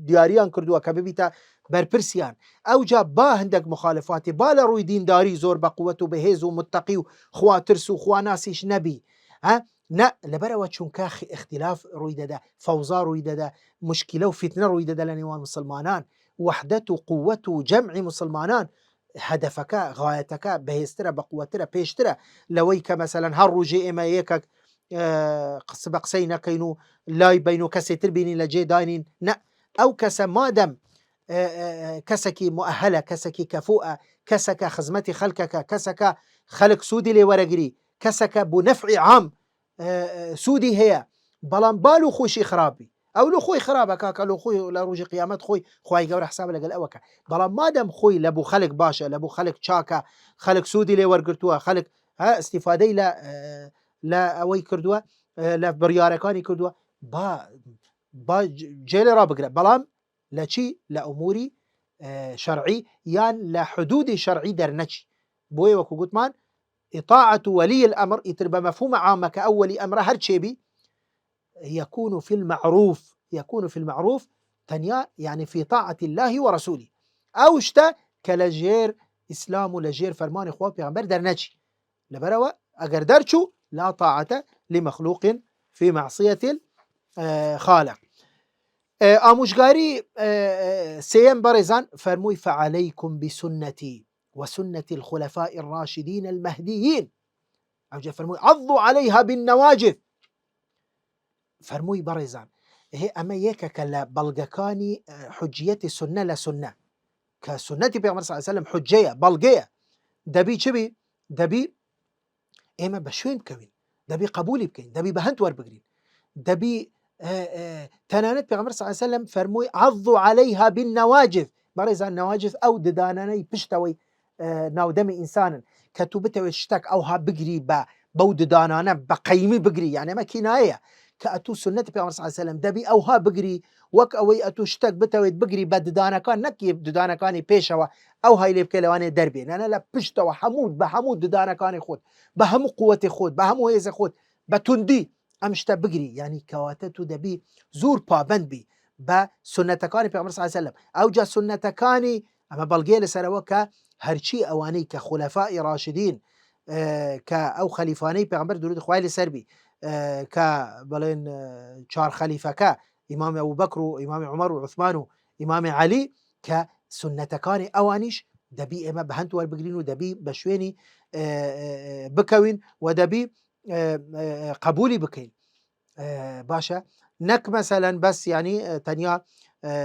دیاریان کردووە کە ببیتە بەرپرسیان ئەوجا با هەندێک مخالفاتی با لە ڕووی دینداری زۆر بە قووەت و بەهێز و متتەقی و خوا ترس و خوا ناسیش نەبی نە لەبەرەوە چونکە اختلاف ڕووی دەدا فەوزا ڕووی دەدا مشکلە و فتنە ڕووی دەدا لە نێوان مسلمانان وحدەت و قووەت و جەمعی مسلمانان هەدەفەکە غایەتەکە بەهێزترە بە قووەترە پێشترە لەوەی کە مەسەلەن هەر ڕۆژێ ئێمە یەکێک قسە بە قسەی نەکەین و لای بین و کەسێک تر بینین لە جێ داینین نە ئەو کەسە مادەم کەسێکی مؤهلە کەسێکی کەفوئە کەسەکە خزمەتی خەڵکەکە کەسەکە خەڵک سوودی لێ وەرەگری کەسەکە بۆ نەفعی عام سوودی هەیە بەڵام بال و خۆشی خراپی ئەو لە خۆی خراپە کاکە لە خۆی لە ڕۆژی قیامەت خۆی خوای گەورە حساب لەگەڵ ئەوەکە بەڵام مادەم خۆی لە بۆ خەڵک باشە لە بۆ خەڵک چاکە خەڵک سوودی لێ وەرگرتووە خەڵک استیفادەی لە ئەوەی کردووە لە بڕیارەکانی کردووە با جێ لێ ڕابگرە بەڵام لە چی لە ئەموری شەرعی یان لە حدودی شەرعی دەرنەچی بۆیە وەکو گوتمان إطاعة ولي الأمر يتر بمفهوم عامة كأول أمر هرشيبي يكون في المعروف تنيا يعني في طاعة الله ورسوله أو شتا كلجير إسلام لجير فرمان إخوة بيغمبر درنجي لبروا أجر درشو لا طاعة لمخلوق في معصية الخالق. آموشگاری سيم برزان فرموي فعليكم بسنتي وسنة الخلفاء الراشدين المهديين أو جاء فرموي عضوا عليها بالنواجذ فرموي برزان هي أما يكا كلا بلغكاني حجية السنة لسنة كسنة بيغمبر صلى الله عليه وسلم حجية بلغية دبي چبي دبي إما بشوين بكوين دبي قبولي بكين دبي بهنت ور بقرين دبي تنانت بيغمبر صلى الله عليه وسلم فرموي عضوا عليها بالنواجذ برزان نواجذ أو دداناني بشتوي ناودمي إنسانا كتوبته وشتك أو ها بقري بود دانانا بقيمي بقري يعني ما كناية كأتو سنة بيغمبر صلى الله عليه وسلم دبي أو ها بقري وك أوي أتو شتك بتويت بقري بد دانا كان نكي دانا كاني بيشوا أو هاي اللي بكلواني دربي أنا لا بشتوا حمود بحمود دانا كاني خود بهم قوة خود بهم هيز خود بتندي أمشتا بقري يعني كواتتو دبي زور بابند بي بسنة كاني بيغمبر صلى الله عليه وسلم أو جا سنة كاني أما بلغي لسروكا هرشي أواني كخلفاء راشدين كأو خليفاني بيغمبر درود خوالي سربي كبلين شار خليفة إمام أبو بكر وإمام عمر وعثمان وإمام علي كسنة كاني أوانيش دبي إما بهنت والبقرين ودبي بشويني بكوين ودبي قبولي بكين باشا نك مثلا بس يعني تنيا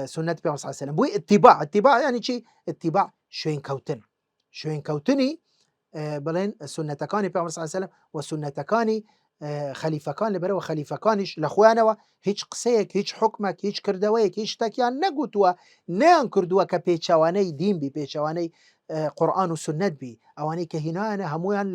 سنة بيغمبر صلى الله عليه وسلم بوي اتباع يعني شيء اتباع شوين كوتني بلين سنة كاني بيغمبر صلى الله عليه وسلم وسنة كاني خليفة كان لبرو خليفة كانش لخوانوا هيج قسيك هيج حكمك هيج كردويك هيج تكيان نقوتوا نيان كردوا كبيتشواني دين بي بيتشواني قرآن وسنة بي اواني كهنانا همويان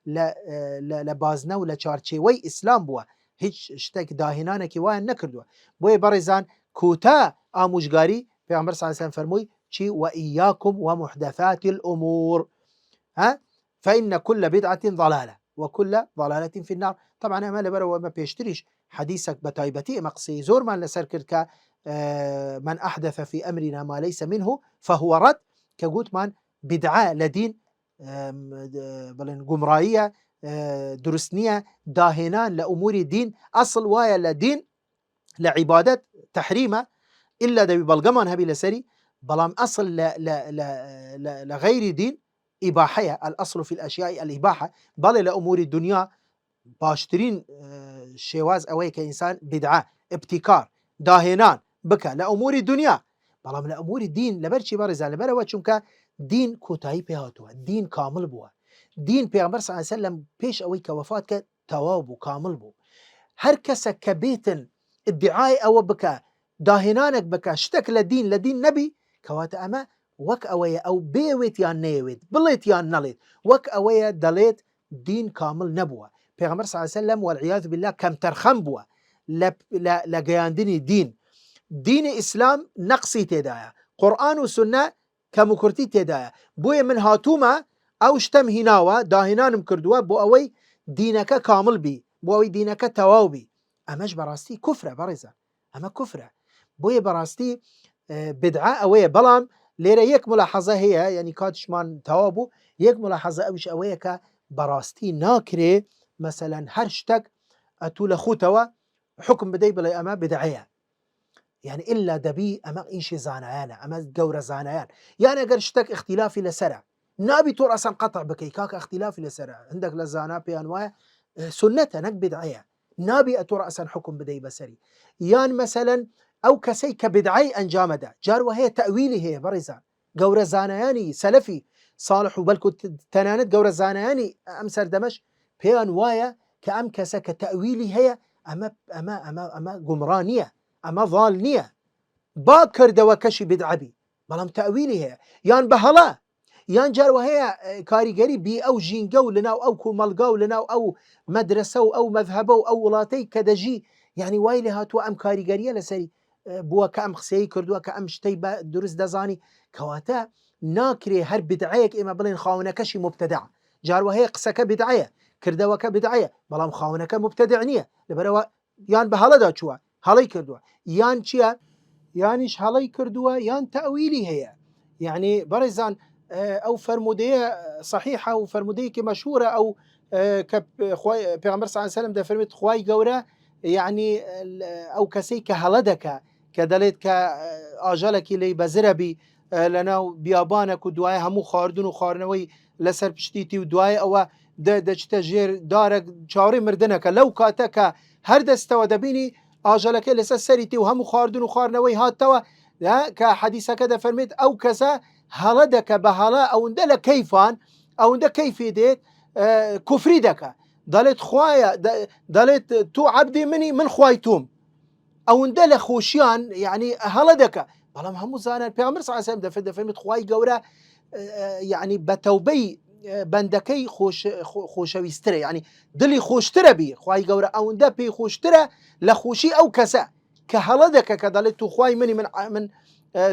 لا بازنا ولا چارچوي اسلام بوا هیچ شتێک داهێنانێکی وایان نەکردووە بۆیە بەڕێزان کوتا ئاموژگاری پێغەمبەر صلی الله علیه و سلم فەرمووی چی وإياكم ومحدثات الأمور فإن كل بدعة ضلالة وكل ضلالة في النار. طبعا أما لبرو وما بيشتريش حديثك بتايبتي مقصي زور من لسر كركا من أحدث في أمرنا ما ليس منه فهو رد كقوت من بدعاء لدين بلن قمرائية درسنية داهنان لأمور دين أصل وايا لدين لعبادة تحريمة إلا دبي بلغمان هبي لسري بلام أصل لغير دين إباحية الأصل في الأشياء الإباحة بل لأمور الدنيا باشترين شواز أوي كإنسان بدعة ابتكار داهنان بكى لأمور الدنيا بلام لأمور الدين لبرشي بارزة لبروا چونك دين كوتاي بهاتوا دين كامل بوا دين پیغمبر صلی الله علیه وسلم پیش اوی که وفات که تواب و کامل بو هر کس که بیتن ادعای او بکه داهێنانێک بکە شتێک لە دین نەبی کەواتە ئەمە وەک ئەوەیە ئەو بێوێت یان نەیەوێت بڵێت یان نەڵێت وەک ئەوەیە دەڵێت دین کامل نەبووە. پێغەمبەر صلی الله علیه وسلم والعیاذ بالله کەمتەرخەم بووە لە گەیاندنی دینی ئیسلام نەقسی تێدایە، قورئان و سونە کەم و کورتی تێدایە. بۆیە من هاتوومە ئەو شتەم هیناوە داهێنانم کردووە بۆ ئەوەی دینەکە کامل بی، بۆ ئەوەی دینەکە تەواو بی. ئەمەش بەڕاستی کوفرە بەڕێزە، ئەمە کوفرە. بۆیە بەڕاستی بدعە ئەوەیە. بەڵام لێرە یەک ملاحەزە هەیە، یعنی کاتشمان تەواو بوو، یەک ملاحەزە ئەوش ئەوەیە کە بەڕاستی ناکرێ مەسەلەن هەر شتێک ئەتوو لە خوتەوە حکم بدەی بڵێ ئەمە بدعەیە، يعني إلا دەبی ئەمە ئیشی زانایانە، ئەمە گەورە زانایان. یان ئەگەر شتێک اختلافی لەسەرە نابی تۆ ئەسەن قەتع بکەی کاکە اختلافی لەسەرە، هەندێک لە زانا پێیان وایە سنەتە نەک بدعەیە، نابی ئەتۆ ڕەسەن حکم بدەی بەسەری. یان مەسەلەن ئەو کەسەی کە بدعەی ئەنجامەدا جار وهەیە تەویلی هەیە بەڕێزان، گەورە زانایانی سەلەفی صالح و بەلکو تەنانەت گەورە زانایانی ئەم سەردەمەش پێیان وایە کە ئەم کەسە کە تەویلی هەیە ئەمە گومڕان نییە، ئەمە ضال نییە، با کردەوە کەشی بدعەبی، بەڵام تەویلی هەیە. یان بە هەڵا یان جاروە هەیە کاریگەری بی ئەو ژینگە و لەناو ئەو کومەلگا و لەناو ئەو مەدرسە و ئەو مەذهبە و ئەو وڵاتەی کە دەژی، یعنی وای لێ هاتووە ئەم کاریگەریە لەسەری بووە کە ئەم قسەی کردووە کە ئەم شتەی دروست دەزانی. کەواتە ناکرێ هەر بدعەیەک ئێمە بڵێن خاونەکەشی مبتدع، جاروە هەیە قسەکە بدعەیە، کردەوەکە بدعەیە، بەڵام خاونەکە مبتدع نییە، لەبەرەوە یان بە هەڵەدا چووە هەڵەی کردووە، یان چییە؟ یانیش هەڵەی کردووە یان تەویلی هەیە. یعنی بەڕێزان ئەو فەرمودەیە صحیحە و فەرمودەیەکی مەشهورە ئەو کە پێغەمبەر صلی الله علیه وسلم دەفەرمێت خوای گەورە یعنی ئەو کەسەی کە هەڵە دەکا کە دەڵێت کە ئاژەڵێکی لێی بەزرە بی لەناو بیابانێک و دوایە هەموو خواردن و خواردنەوەی لەسەر پشتیتی و دوای ئەوە دەچتە ژێر دارێک چاوەڕێی مردنەکە، لەو کاتەکە هەر دەستەوە دەبینی ئاژەڵەکە لەسەر سەریتی و هەموو خواردن و خواردنەوەی هاتەوە کە حەدیسەکە دەفەرمێت ئەو کەسە هەڵە دەکە بە هەڵە ئەوەندە لە کەیفان ئەوەندە کەیفی دێت کوفری دەکە، دەڵێت خوایە دەڵێت تو عەبدی منی من خوای توم، ئەوەندە لە خۆشیان یعنی هەڵە دەکە. بەڵام هەموو زانان پێغەمبەر صلی الله علیه وسلم دەفەرمێت خوای گەورە یعنی بە تەوبەی بەندەکەی خۆشەویسترە، یعنی دڵی خۆشترە بی، خوای گەورە ئەوەندە پێی خۆشترە لە خۆشی ئەو کەسە کە هەڵە دەکە کە دەڵێت تو خوای منی من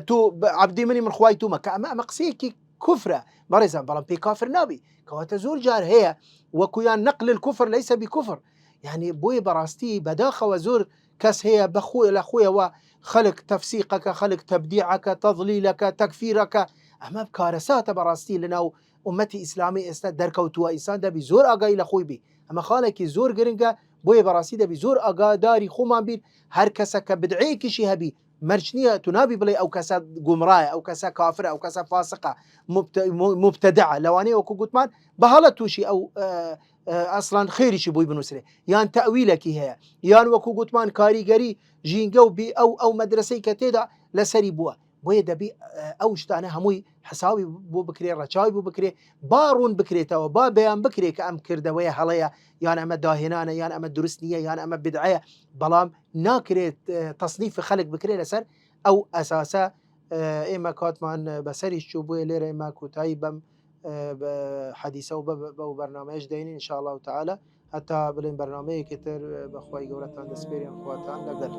تو عەبدی منی من خوای تومە، کە ئەمە قسەیەکی کوفرە بەڕێزان، بەڵام پێی کافر نابی. کەواتە زۆر جار هەیە وەکویان نەقل الکوفر لەیسە بکوفر، یعنی بۆیە بەڕاستی بەداخەوە زۆر کەس هەیە بەخۆی لە خۆیەوە خەڵک تەفسیقەکە، خەڵک تەبدیعەکە، تەضلیلەکە، تەکفیرەکە، ئەمە بکارەساتە بەڕاستی لەناو ئومەتی ئیسلامی ئێستا دەرکەوتووە. ئینسان دەبی زۆر ئاگای لە خۆی بی، ئەمە خاڵێکی زۆر گرنگە، بۆیە بەڕاستی دەبی زۆر ئاگاداری خۆمان بین. هەر کەسە کە بدعەیەکیشی هەبی مەرج نییە، تو نابی بڵێ ئەو کەسە گومڕایە، ئەو کەسە کافرە، ئەو کەسە فاسقە مبتدعە، لەوانەیە وەکو گوتمان بە هەڵە تووشی ئەو ئەسڵان خێریشی بووی بنووسێ، یان تەویلەکی هەیە، یان وەکو گوتمان کاریگەری ژینگە و بی ئەو مەدرسەی کە تێدا لەسەری بووە. بۆیە دەبی ئەو شتانە هەمووی حساوی بۆ بکرێ، ڕەچاوی بۆ بکرێ، با ڕوون بکرێتەوە، با بەیان بکرێت کە ئەم کردەوەیە هەڵەیە، یان ئەمە داهێنانە، یان ئەمە دروست نییە، یان ئەمە بدعەیە، بەڵام ناکرێت تەصنیفی خەڵک بکرێ لەسەر ئەو ئەساسە. ئێمە کاتمان بەسەریش چوو، بۆیە لێرە ئێمە کوتایی بەم حەدیسە و بەو بەرنامەیەش دەینین ئینشاء الله تعالى، هەتا بڵێن بەرنامەیەکی تر بەخوای گەورەتان دەسپێرین خواتان لەگەڵ.